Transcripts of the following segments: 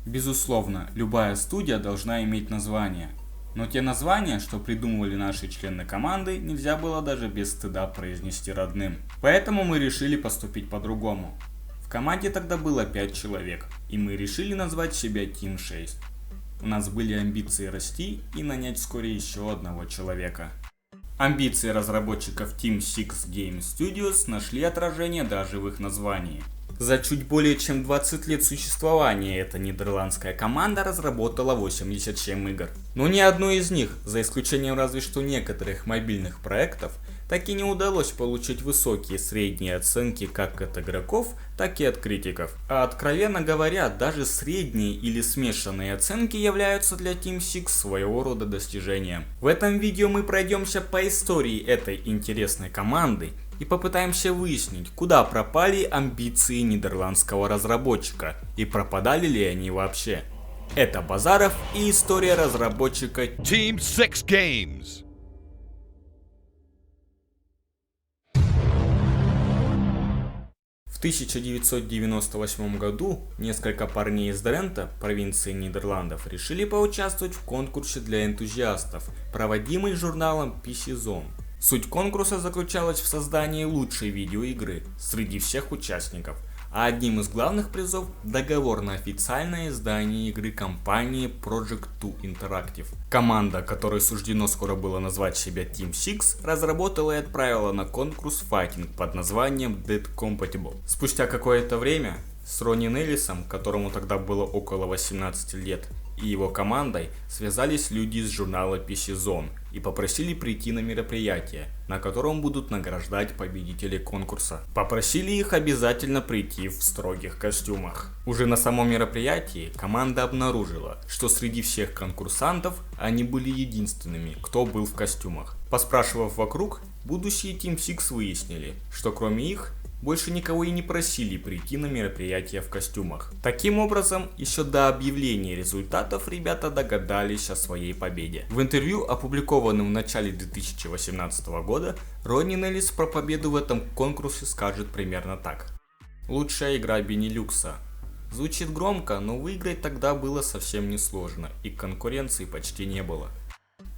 Безусловно, любая студия должна иметь название. Но те названия, что придумывали наши члены команды, нельзя было даже без стыда произнести родным. Поэтому мы решили поступить по-другому. В команде тогда было 5 человек, и мы решили назвать себя Team 6. У нас были амбиции расти и нанять вскоре еще одного человека. Амбиции разработчиков Team 6 Game Studios нашли отражение даже в их названии. За чуть более чем 20 лет существования эта нидерландская команда разработала 87 игр. Но ни одной из них, за исключением разве что некоторых мобильных проектов, так и не удалось получить высокие средние оценки как от игроков, так и от критиков. А откровенно говоря, даже средние или смешанные оценки являются для Team 6 своего рода достижением. В этом видео мы пройдемся по истории этой интересной команды и попытаемся выяснить, куда пропали амбиции нидерландского разработчика и пропадали ли они вообще. Это Базаров и история разработчика Team 6 Games. В 1998 году несколько парней из Дрента, провинции Нидерландов, решили поучаствовать в конкурсе для энтузиастов, проводимый журналом PC Zone. Суть конкурса заключалась в создании лучшей видеоигры среди всех участников, а одним из главных призов – договор на официальное издание игры компании Project 2 Interactive. Команда, которой суждено скоро было назвать себя Team 6, разработала и отправила на конкурс файтинг под названием Dead Compatible. Спустя какое-то время с Ронни Неллисом, которому тогда было около 18 лет, и его командой связались люди из журнала PC Zone и попросили прийти на мероприятие, на котором будут награждать победителей конкурса. Попросили их обязательно прийти в строгих костюмах. Уже на самом мероприятии команда обнаружила, что среди всех конкурсантов они были единственными, кто был в костюмах. Поспрашивав вокруг, будущие Team 6 выяснили, что кроме их больше никого и не просили прийти на мероприятие в костюмах. Таким образом, еще до объявления результатов ребята догадались о своей победе. В интервью, опубликованном в начале 2018 года, Ронни Неллис про победу в этом конкурсе скажет примерно так. Лучшая игра Бенилюкса. Звучит громко, но выиграть тогда было совсем несложно, и конкуренции почти не было.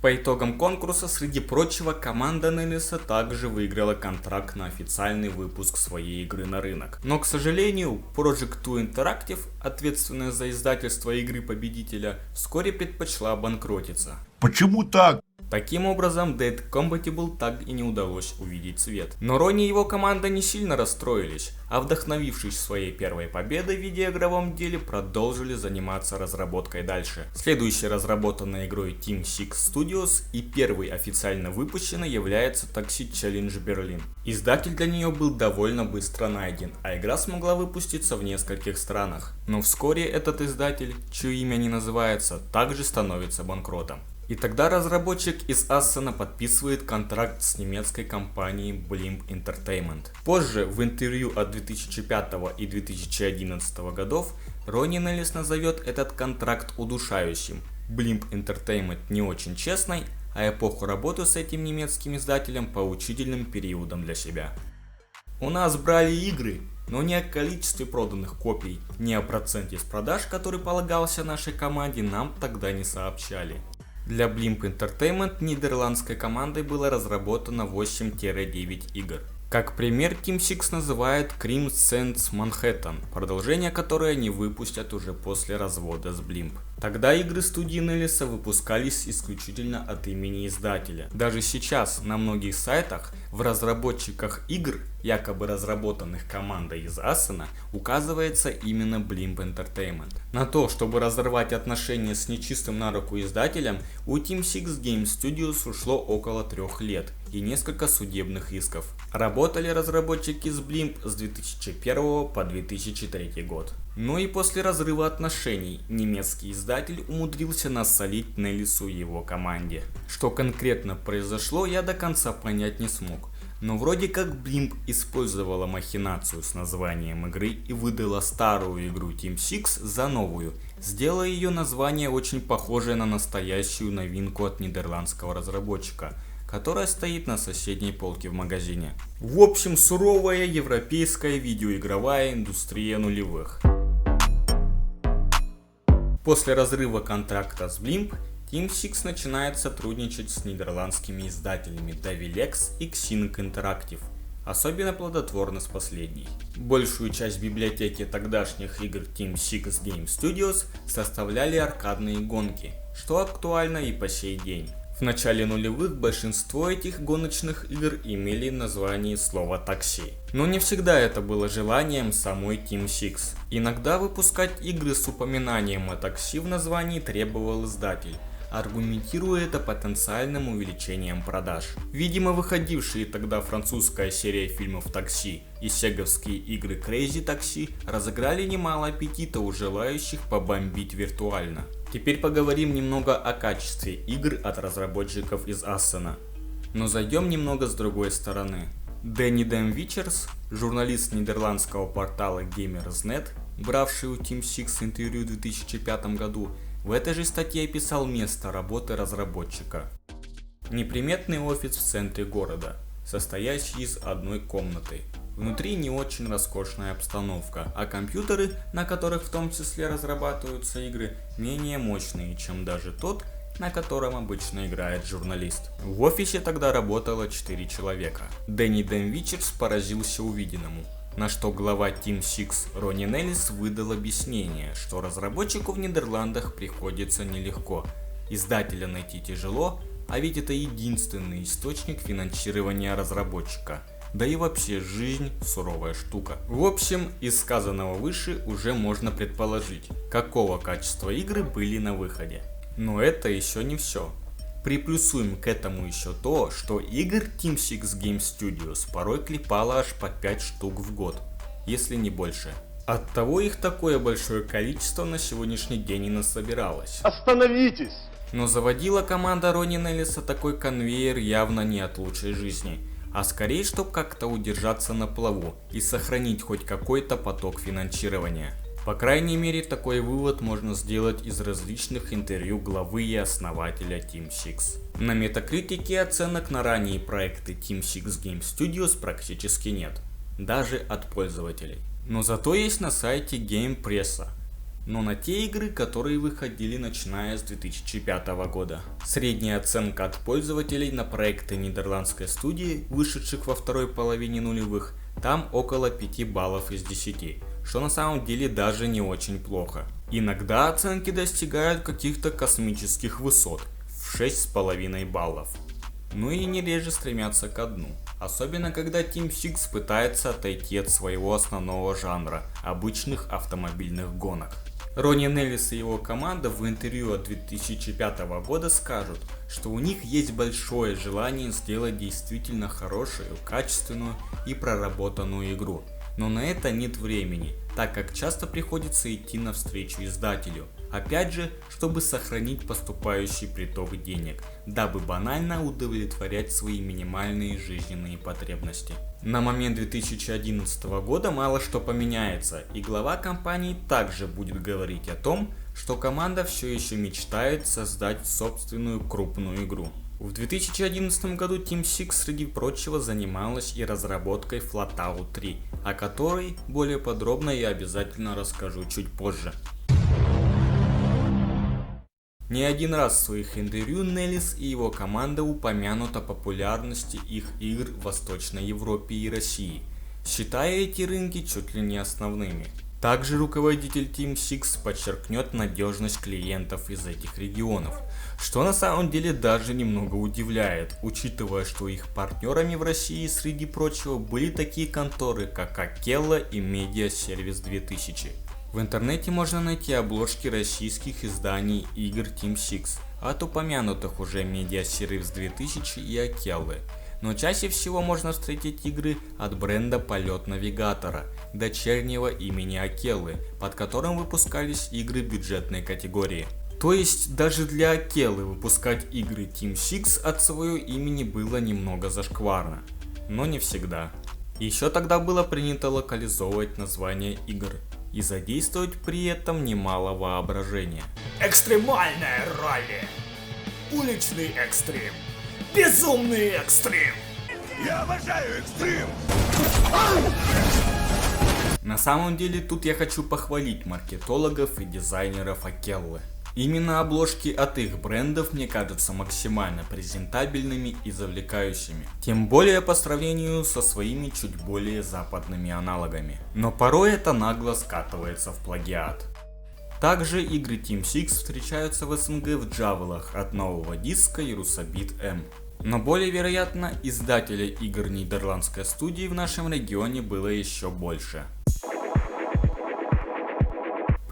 По итогам конкурса, среди прочего, команда Неллиса также выиграла контракт на официальный выпуск своей игры на рынок. Но, к сожалению, Project 2 Interactive, ответственная за издательство игры победителя, вскоре предпочла обанкротиться. Почему так? Таким образом, Dead Compatible так и не удалось увидеть свет. Но Ронни и его команда не сильно расстроились, а вдохновившись своей первой победой в видеоигровом деле, продолжили заниматься разработкой дальше. Следующей разработанной игрой Team 6 Studios и первой официально выпущенной является Taxi Challenge Berlin. Издатель для нее был довольно быстро найден, а игра смогла выпуститься в нескольких странах. Но вскоре этот издатель, чье имя не называется, также становится банкротом. И тогда разработчик из Ассена подписывает контракт с немецкой компанией Blimp Entertainment. Позже, в интервью от 2005 и 2011 годов, Ронни Неллис назовет этот контракт удушающим, Blimp Entertainment не очень честной, а эпоху работы с этим немецким издателем поучительным периодом для себя. У нас брали игры, но ни о количестве проданных копий, ни о проценте с продаж, который полагался нашей команде, нам тогда не сообщали. Для Blimp Entertainment нидерландской командой было разработано 8-9 игр. Как пример, Team 6 называет Crime Scenes Manhattan, продолжение которой они выпустят уже после развода с Blimp. Тогда игры студии Неллиса выпускались исключительно от имени издателя. Даже сейчас на многих сайтах в разработчиках игр, якобы разработанных командой из Ассена, указывается именно Blimp Entertainment. На то, чтобы разорвать отношения с нечистым на руку издателем, у Team 6 Game Studios ушло около 3 лет и несколько судебных исков. Работали разработчики с Blimp с 2001 по 2003 год. Но и после разрыва отношений немецкий издатель умудрился насолить Неллису и его команде. Что конкретно произошло, я до конца понять не смог. Но вроде как Blimp использовала махинацию с названием игры и выдала старую игру Team 6 за новую, сделая ее название очень похожее на настоящую новинку от нидерландского разработчика, которая стоит на соседней полке в магазине. В общем, суровая европейская видеоигровая индустрия нулевых. После разрыва контракта с Blimp, Team Six начинает сотрудничать с нидерландскими издателями Davilex и Xing Interactive. Особенно плодотворно с последней. Большую часть библиотеки тогдашних игр Team Six Game Studios составляли аркадные гонки, что актуально и по сей день. В начале нулевых большинство этих гоночных игр имели название слова такси. Но не всегда это было желанием самой Team Six. Иногда выпускать игры с упоминанием о такси в названии требовал издатель, аргументируя это потенциальным увеличением продаж. Видимо, выходившие тогда французская серия фильмов «Такси» и сеговские игры Crazy Taxi разыграли немало аппетита у желающих побомбить виртуально. Теперь поговорим немного о качестве игр от разработчиков из Ассена. Но зайдем немного с другой стороны. Дэнни Дэм Вичерс, журналист нидерландского портала Gamers.net, бравший у Team Six интервью в 2005 году, в этой же статье описал место работы разработчика. Неприметный офис в центре города, состоящий из одной комнаты. Внутри не очень роскошная обстановка, а компьютеры, на которых в том числе разрабатываются игры, менее мощные, чем даже тот, на котором обычно играет журналист. В офисе тогда работало 4 человека. Дэнни Дэм Вичерс поразился увиденному, на что глава Team Six Ронни Неллис выдал объяснение, что разработчику в Нидерландах приходится нелегко. Издателя найти тяжело, а ведь это единственный источник финансирования разработчика. Да и вообще жизнь суровая штука. В общем, из сказанного выше уже можно предположить, какого качества игры были на выходе. Но это еще не все. Приплюсуем к этому еще то, что игр Team Six Game Studios порой клепало аж по 5 штук в год, если не больше. Оттого их такое большое количество на сегодняшний день и насобиралось. Остановитесь! Но заводила команда Ронни Неллиса такой конвейер явно не от лучшей жизни, а скорее, чтобы как-то удержаться на плаву и сохранить хоть какой-то поток финансирования. По крайней мере, такой вывод можно сделать из различных интервью главы и основателя Team Six. На Metacritic оценок на ранние проекты Team Six Game Studios практически нет, даже от пользователей. Но зато есть на сайте GamePress, но на те игры, которые выходили начиная с 2005 года. Средняя оценка от пользователей на проекты нидерландской студии, вышедших во второй половине нулевых, там около 5 баллов из 10, что на самом деле даже не очень плохо. Иногда оценки достигают каких-то космических высот в 6,5 баллов. Ну и не реже стремятся ко дну. Особенно когда Team Six пытается отойти от своего основного жанра – обычных автомобильных гонок. Ронни Неллис и его команда в интервью от 2005 года скажут, что у них есть большое желание сделать действительно хорошую, качественную и проработанную игру. Но на это нет времени, так как часто приходится идти навстречу издателю. Опять же, чтобы сохранить поступающий приток денег, дабы банально удовлетворять свои минимальные жизненные потребности. На момент 2011 года мало что поменяется, и глава компании также будет говорить о том, что команда все еще мечтает создать собственную крупную игру. В 2011 году Team Six, среди прочего, занималась и разработкой Flatout 3, о которой более подробно я обязательно расскажу чуть позже. Не один раз в своих интервью Неллис и его команда упомянут о популярности их игр в Восточной Европе и России, считая эти рынки чуть ли не основными. Также руководитель Team Six подчеркнет надежность клиентов из этих регионов, что на самом деле даже немного удивляет, учитывая, что их партнерами в России, среди прочего, были такие конторы, как Акелла и Media Service 2000. В интернете можно найти обложки российских изданий игр Team Six от упомянутых уже Media Service 2000 и Акеллы. Но чаще всего можно встретить игры от бренда Полет Навигатора, дочернего имени Акеллы, под которым выпускались игры бюджетной категории. То есть даже для Акеллы выпускать игры Team Six от своего имени было немного зашкварно. Но не всегда. Еще тогда было принято локализовывать названия игр и задействовать при этом немало воображения. Экстремальная ралли, уличный экстрим, безумный экстрим. Я обожаю экстрим! На самом деле тут я хочу похвалить маркетологов и дизайнеров Акеллы. Именно обложки от их брендов мне кажутся максимально презентабельными и завлекающими. Тем более по сравнению со своими чуть более западными аналогами. Но порой это нагло скатывается в плагиат. Также игры Team Six встречаются в СНГ в джавелах от нового диска Eurosabit M. Но более вероятно, издателей игр нидерландской студии в нашем регионе было еще больше.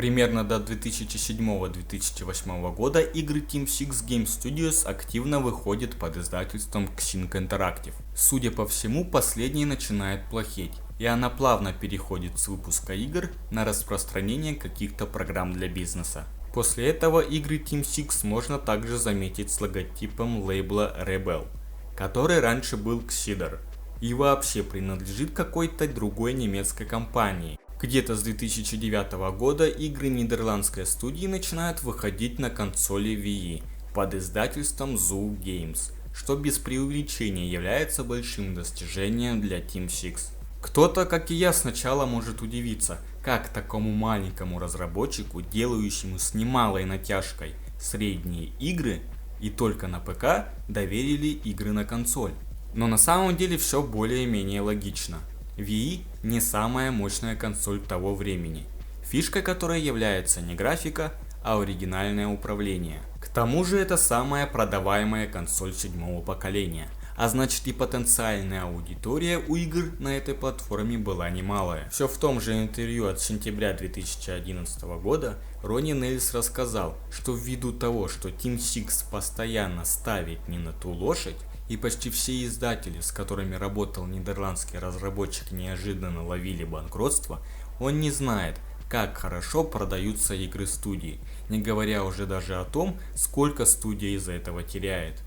Примерно до 2007-2008 года игры Team Six Game Studios активно выходят под издательством Xing Interactive. Судя по всему, последний начинает плохеть, и она плавно переходит с выпуска игр на распространение каких-то программ для бизнеса. После этого игры Team Six можно также заметить с логотипом лейбла Rebel, который раньше был Xidar и вообще принадлежит какой-то другой немецкой компании. Где-то с 2009 года игры нидерландской студии начинают выходить на консоли Wii под издательством Zoo Games, что без преувеличения является большим достижением для Team Six. Кто-то, как и я, сначала может удивиться, как такому маленькому разработчику, делающему с немалой натяжкой средние игры и только на ПК, доверили игры на консоль. Но на самом деле все более-менее логично. Wii не самая мощная консоль того времени, фишкой которой является не графика, а оригинальное управление. К тому же это самая продаваемая консоль 7-го поколения, а значит и потенциальная аудитория у игр на этой платформе была немалая. Все в том же интервью от сентября 2011 года Ронни Нейлс рассказал, что ввиду того, что Team Six постоянно ставит не на ту лошадь, и почти все издатели, с которыми работал нидерландский разработчик, неожиданно ловили банкротство, он не знает, как хорошо продаются игры студии, не говоря уже даже о том, сколько студия из-за этого теряет.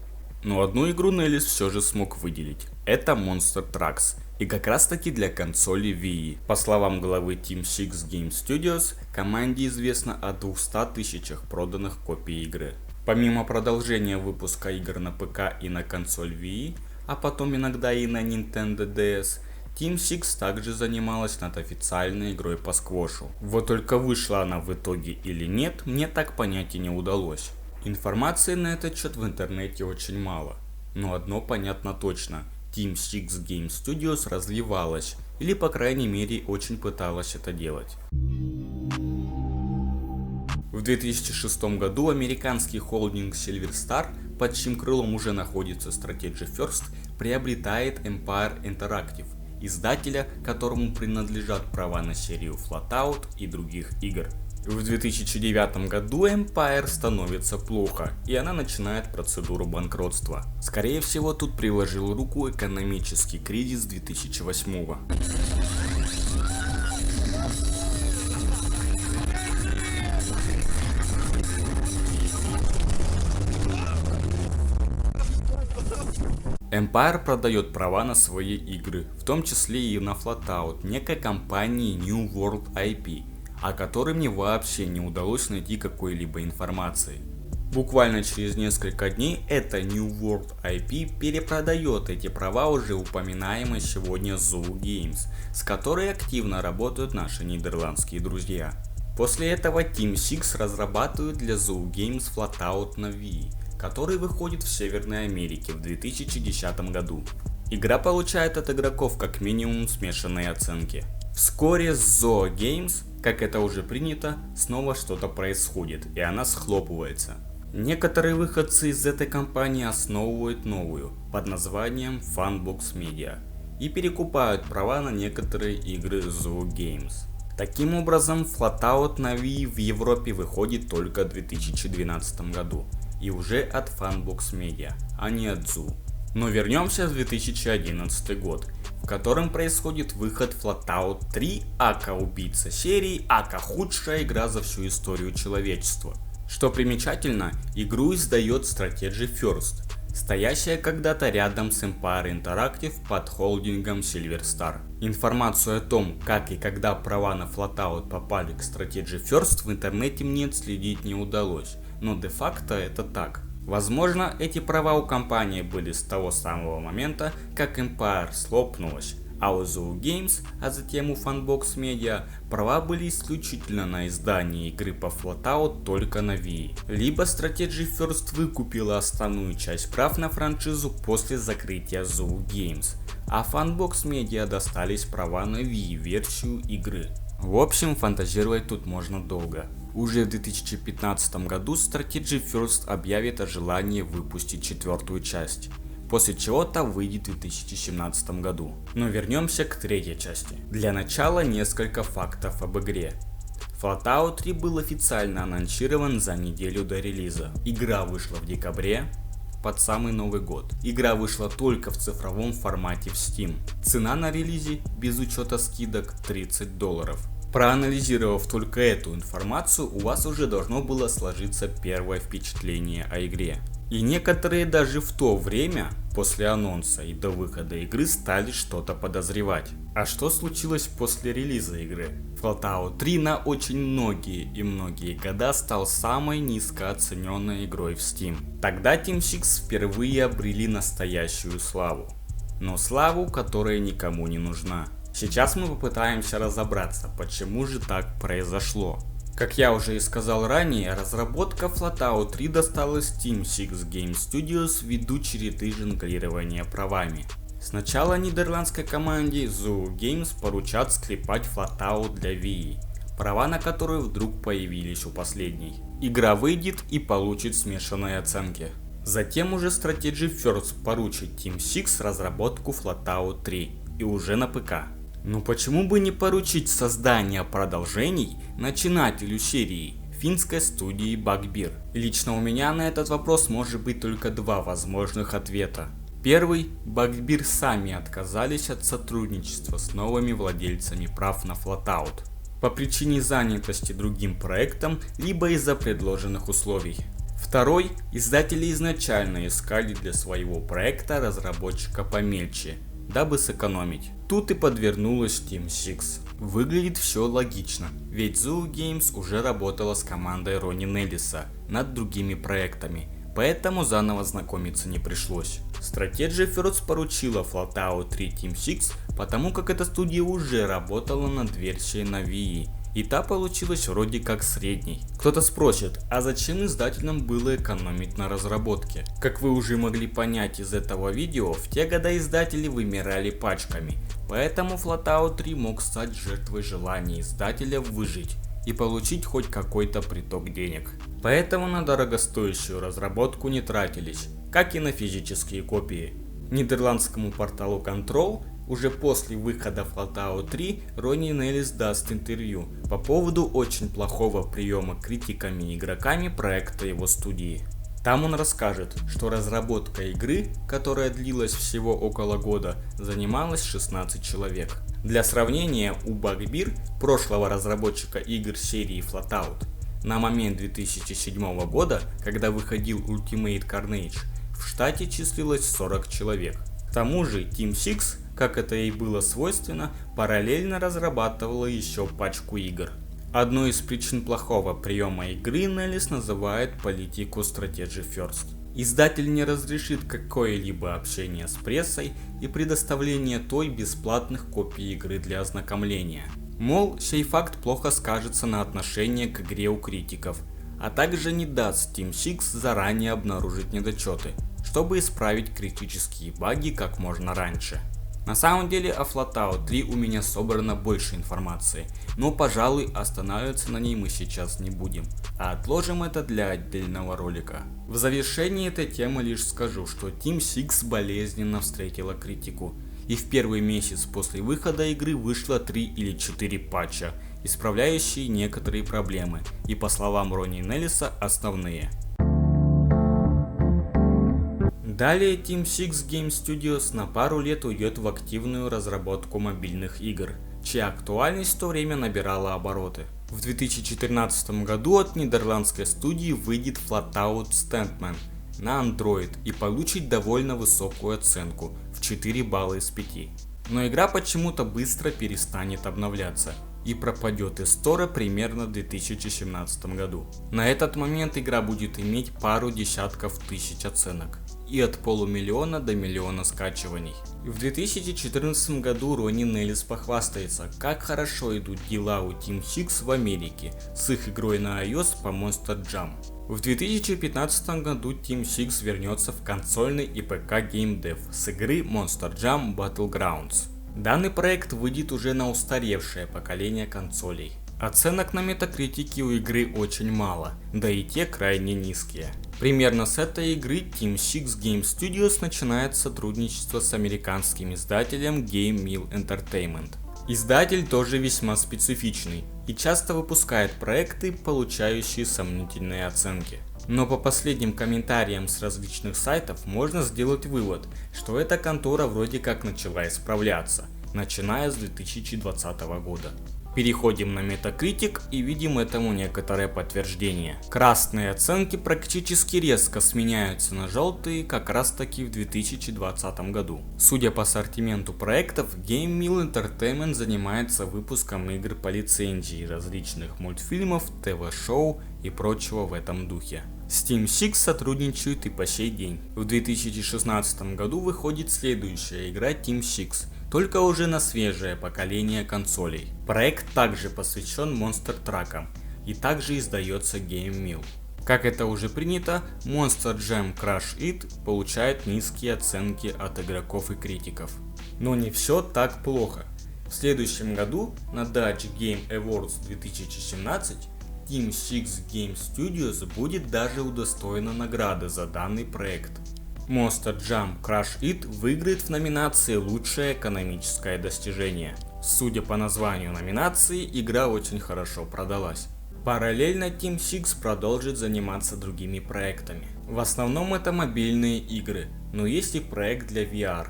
Но одну игру Нейлс все же смог выделить. Это Monster Trucks. И как раз таки для консоли Wii. По словам главы Team Six Game Studios, команде известно о 200 тысячах проданных копий игры. Помимо продолжения выпуска игр на ПК и на консоль Wii, а потом иногда и на Nintendo DS, Team Six также занималась над официальной игрой по сквошу. Вот только вышла она в итоге или нет, мне так понять и не удалось. Информации на этот счет в интернете очень мало. Но одно понятно точно. Team Six Game Studios развивалась, или по крайней мере очень пыталась это делать. В 2006 году американский холдинг Silver Star, под чьим крылом уже находится Strategy First, приобретает Empire Interactive, издателя, которому принадлежат права на серию Flatout и других игр. В 2009 году Empire становится плохо, и она начинает процедуру банкротства. Скорее всего, тут приложил руку экономический кризис 2008 года. Empire продает права на свои игры, в том числе и на Flatout, некой компании New World IP, о которой мне вообще не удалось найти какой-либо информации. Буквально через несколько дней эта New World IP перепродает эти права уже упоминаемой сегодня Zoo Games, с которой активно работают наши нидерландские друзья. После этого Team Six разрабатывает для Zoo Games Flatout на Wii, который выходит в Северной Америке в 2010 году. Игра получает от игроков как минимум смешанные оценки. Вскоре с Zoo Games, как это уже принято, снова что-то происходит, и она схлопывается. Некоторые выходцы из этой компании основывают новую, под названием Funbox Media, и перекупают права на некоторые игры Zoo Games. Таким образом, Flatout на Wii в Европе выходит только в 2012 году, и уже от Funbox Media, а не от Zoo. Но вернемся в 2011 год, в котором происходит выход Flatout 3, ака убийца серии, ака худшая игра за всю историю человечества. Что примечательно, игру издает Strategy First, стоящая когда-то рядом с Empire Interactive под холдингом Silver Star. Информацию о том, как и когда права на Flatout попали к Strategy First, в интернете мне отследить не удалось, но де-факто это так. Возможно, эти права у компании были с того самого момента, как Empire слопнулась, А у Zoo Games, а затем у Funbox Media, права были исключительно на издание игры по Flatout только на Wii. Либо Strategy First выкупила основную часть прав на франшизу после закрытия Zoo Games, а Funbox Media достались права на Wii версию игры. В общем, фантазировать тут можно долго. Уже в 2015 году Strategy First объявит о желании выпустить четвертую часть, после чего та выйдет в 2017 году. Но вернемся к третьей части. Для начала несколько фактов об игре. Flatout 3 был официально анонсирован за неделю до релиза. Игра вышла в декабре, под самый Новый год. Игра вышла только в цифровом формате в Steam. Цена на релизе, без учета скидок, $30. Проанализировав только эту информацию, у вас уже должно было сложиться первое впечатление о игре. И некоторые даже в то время, после анонса и до выхода игры, стали что-то подозревать. А что случилось после релиза игры? Flatout 3 на очень многие года стал самой низкооцененной игрой в Steam. Тогда Team Six впервые обрели настоящую славу. Но славу, которая никому не нужна. Сейчас мы попытаемся разобраться, почему же так произошло. Как я уже и сказал ранее, разработка Flatout 3 досталась Team Six Game Studios ввиду череды жонглирования правами. Сначала нидерландской команде Zoo Games поручат склепать Flatout для Wii, права на которую вдруг появились у последней. Игра выйдет и получит смешанные оценки. Затем уже Strategy First поручит Team Six разработку Flatout 3 и уже на ПК. Но почему бы не поручить создание продолжений начинателю серии, финской студии Bugbear? Лично у меня на этот вопрос может быть только два возможных ответа. Первый, Bugbear сами отказались от сотрудничества с новыми владельцами прав на Flatout по причине занятости другим проектом, либо из-за предложенных условий. Второй, издатели изначально искали для своего проекта разработчика помельче, дабы сэкономить. Тут и подвернулась Team Six. Выглядит все логично, ведь Zoo Games уже работала с командой Ронни Неллиса над другими проектами, поэтому заново знакомиться не пришлось. Strategy First поручила Flatout 3 Team Six, потому как эта студия уже работала над версией на Wii, и та получилась вроде как средней. Кто-то спросит, а зачем издателям было экономить на разработке? Как вы уже могли понять из этого видео, в те годы издатели вымирали пачками, поэтому Flatout 3 мог стать жертвой желания издателя выжить и получить хоть какой-то приток денег. Поэтому на дорогостоящую разработку не тратились, как и на физические копии. Нидерландскому порталу Control уже после выхода Flatout 3 Ронни Неллис даст интервью по поводу очень плохого приема критиками и игроками проекта его студии. Там он расскажет, что разработка игры, которая длилась всего около года, занималась 16 человек. Для сравнения, у Bugbear, прошлого разработчика игр серии Flatout, на момент 2007 года, когда выходил Ultimate Carnage, в штате числилось 40 человек. К тому же Team Six, как это и было свойственно, параллельно разрабатывала еще пачку игр. Одной из причин плохого приема игры Неллис называет политику Strategy First. Издатель не разрешит какое-либо общение с прессой и предоставление той бесплатных копий игры для ознакомления. Мол, сей факт плохо скажется на отношении к игре у критиков, а также не даст Team Six заранее обнаружить недочеты, чтобы исправить критические баги как можно раньше. На самом деле о Flatout 3 у меня собрано больше информации, но, пожалуй, останавливаться на ней мы сейчас не будем, а отложим это для отдельного ролика. В завершении этой темы лишь скажу, что Team Six болезненно встретила критику, и в первый месяц после выхода игры вышло 3 или 4 патча, исправляющие некоторые проблемы, и по словам Ронни Неллиса, основные. Далее Team Six Game Studios на пару лет уйдет в активную разработку мобильных игр, чья актуальность в то время набирала обороты. В 2014 году от нидерландской студии выйдет Flatout Standman на Android и получит довольно высокую оценку в 4 балла из 5. Но игра почему-то быстро перестанет обновляться и пропадет из стора примерно в 2017 году. На этот момент игра будет иметь пару десятков тысяч оценок и от полумиллиона до миллиона скачиваний. В 2014 году Ронни Неллис похвастается, как хорошо идут дела у Team Six в Америке с их игрой на iOS по Monster Jam. В 2015 году Team Six вернется в консольный и ПК геймдев с игры Monster Jam Battlegrounds. Данный проект выйдет уже на устаревшее поколение консолей. Оценок на Метакритике у игры очень мало, да и те крайне низкие. Примерно с этой игры Team Six Game Studios начинает сотрудничество с американским издателем Game Mill Entertainment. Издатель тоже весьма специфичный и часто выпускает проекты, получающие сомнительные оценки. Но по последним комментариям с различных сайтов можно сделать вывод, что эта контора вроде как начала исправляться, начиная с 2020 года. Переходим на Metacritic и видим этому некоторое подтверждение. Красные оценки практически резко сменяются на желтые как раз таки в 2020 году. Судя по ассортименту проектов, Game Mill Entertainment занимается выпуском игр по лицензии, различных мультфильмов, ТВ-шоу и прочего в этом духе. С Team Six сотрудничают и по сей день. В 2016 году выходит следующая игра Team Six, только уже на свежее поколение консолей. Проект также посвящен монстр-тракам и также издается Game Mill. Как это уже принято, Monster Jam Crush It получает низкие оценки от игроков и критиков. Но не все так плохо. В следующем году на Dutch Game Awards 2017 Team Six Game Studios будет даже удостоена награды за данный проект. Monster Jam Crush It выиграет в номинации «Лучшее экономическое достижение». Судя по названию номинации, игра очень хорошо продалась. Параллельно Team Six продолжит заниматься другими проектами. В основном это мобильные игры, но есть и проект для VR.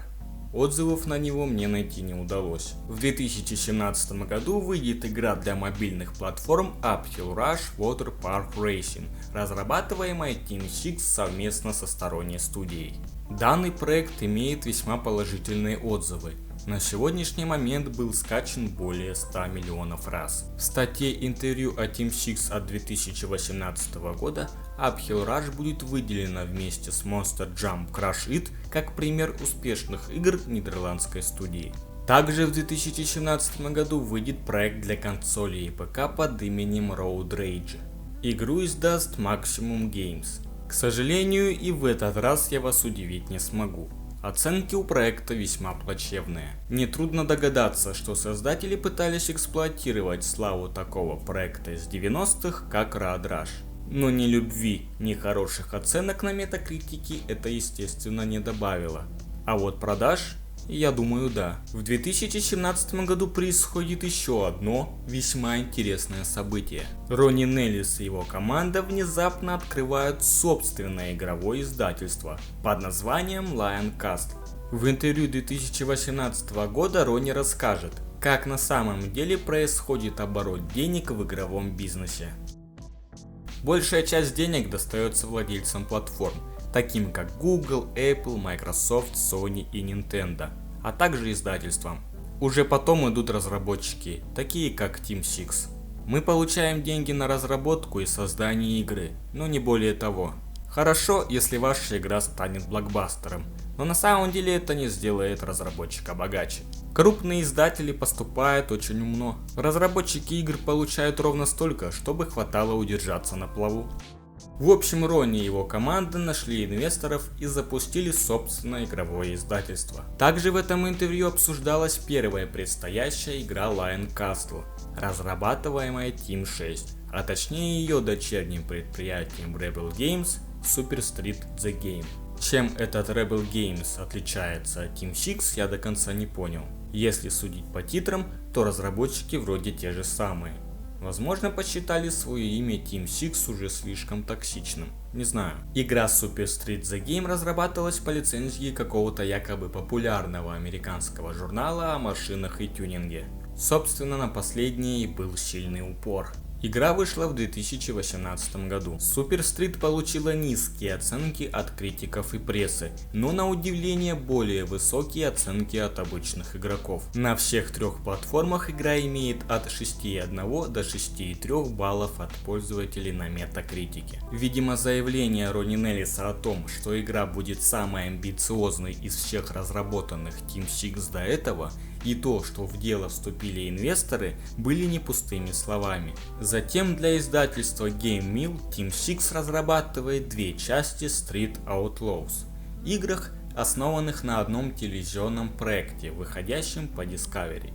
Отзывов на него мне найти не удалось. В 2017 году выйдет игра для мобильных платформ Uphill Rush Water Park Racing, разрабатываемая Team Six совместно со сторонней студией. Данный проект имеет весьма положительные отзывы. На сегодняшний момент был скачан более 100 миллионов раз. В статье интервью о Team Six от 2018 года Uphill Rush будет выделена вместе с Monster Jam Crush It как пример успешных игр нидерландской студии. Также в 2017 году выйдет проект для консолей и ПК под именем Road Rage. Игру издаст Maximum Games. К сожалению, и в этот раз я вас удивить не смогу. Оценки у проекта весьма плачевные. Нетрудно догадаться, что создатели пытались эксплуатировать славу такого проекта из 90-х, как Road Rush. Но ни любви, ни хороших оценок на Метакритике это естественно не добавило. А вот продаж, я думаю, да. В 2017 году происходит еще одно весьма интересное событие. Ронни Неллис и его команда внезапно открывают собственное игровое издательство под названием Lioncast. В интервью 2018 года Ронни расскажет, как на самом деле происходит оборот денег в игровом бизнесе. Большая часть денег достается владельцам платформ, таким как Google, Apple, Microsoft, Sony и Nintendo, а также издательствам. Уже потом идут разработчики, такие как Team Six. Мы получаем деньги на разработку и создание игры, но не более того. Хорошо, если ваша игра станет блокбастером, но на самом деле это не сделает разработчика богаче. Крупные издатели поступают очень умно. Разработчики игр получают ровно столько, чтобы хватало удержаться на плаву. В общем, Ронни и его команда нашли инвесторов и запустили собственное игровое издательство. Также в этом интервью обсуждалась первая предстоящая игра Lioncast, разрабатываемая Team 6, а точнее ее дочерним предприятием Rebel Games Super Street The Game. Чем этот Rebel Games отличается от Team Six, я до конца не понял. Если судить по титрам, то разработчики вроде те же самые. Возможно, посчитали свое имя Team Six уже слишком токсичным. Не знаю. Игра Super Street The Game разрабатывалась по лицензии какого-то якобы популярного американского журнала о машинах и тюнинге. Собственно, на последнее и был сильный упор. Игра вышла в 2018 году. Super Street получила низкие оценки от критиков и прессы, но на удивление более высокие оценки от обычных игроков. На всех трех платформах игра имеет от 6,1 до 6,3 баллов от пользователей на Metacritic. Видимо, заявление Ронни Неллиса о том, что игра будет самой амбициозной из всех разработанных Team Six до этого, и то, что в дело вступили инвесторы, были не пустыми словами. Затем для издательства Game Mill Team Six разрабатывает две части Street Outlaws, играх, основанных на одном телевизионном проекте, выходящем по Discovery.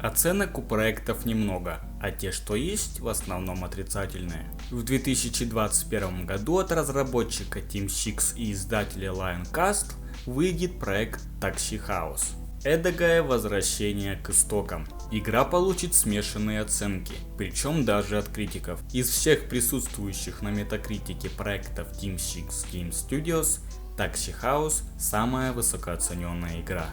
Оценок у проектов немного, а те, что есть, в основном отрицательные. В 2021 году от разработчика Team Six и издателя Lioncast выйдет проект Taxi House. Эдакое возвращение к истокам. Игра получит смешанные оценки, причем даже от критиков. Из всех присутствующих на Metacritic проектов Team Six Game Studios, Taxi House самая высокооцененная игра.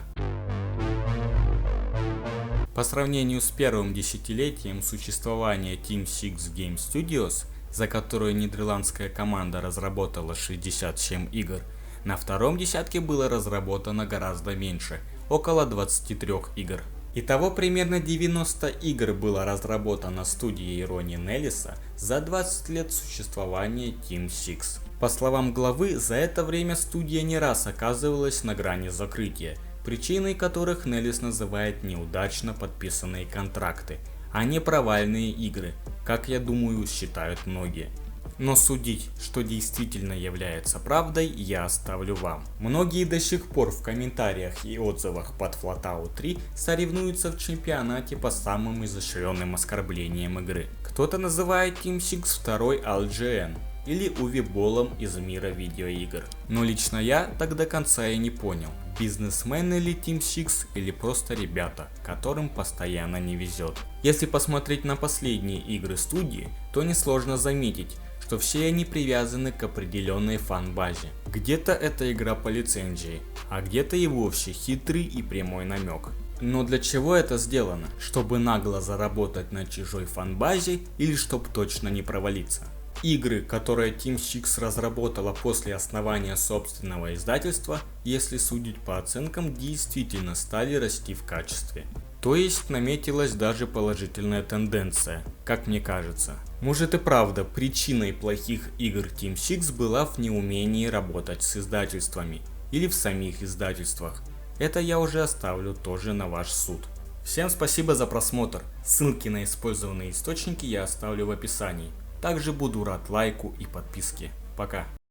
По сравнению с первым десятилетием существования Team Six Game Studios, за которое нидерландская команда разработала 67 игр, на втором десятке было разработано гораздо меньше, около 23 игр. Итого примерно 90 игр было разработано студией Ронни Неллиса за 20 лет существования Team Six. По словам главы, за это время студия не раз оказывалась на грани закрытия, причиной которых Неллис называет неудачно подписанные контракты, а не провальные игры, как я думаю считают многие. Но судить, что действительно является правдой, я оставлю вам. Многие до сих пор в комментариях и отзывах под Flatout 3 соревнуются в чемпионате по самым изощренным оскорблениям игры. Кто-то называет Team Six второй IGN или Увиболом из мира видеоигр. Но лично я так до конца и не понял, бизнесмены ли Team Six или просто ребята, которым постоянно не везет. Если посмотреть на последние игры студии, то несложно заметить, что все они привязаны к определенной фан-базе. Где-то это игра по лицензии, а где-то и вовсе хитрый и прямой намек. Но для чего это сделано? Чтобы нагло заработать на чужой фан-базе или чтобы точно не провалиться? Игры, которые Team Six разработала после основания собственного издательства, если судить по оценкам, действительно стали расти в качестве. То есть наметилась даже положительная тенденция, как мне кажется. Может и правда, причиной плохих игр Team Six была в неумении работать с издательствами или в самих издательствах. Это я уже оставлю тоже на ваш суд. Всем спасибо за просмотр. Ссылки на использованные источники я оставлю в описании. Также буду рад лайку и подписке. Пока.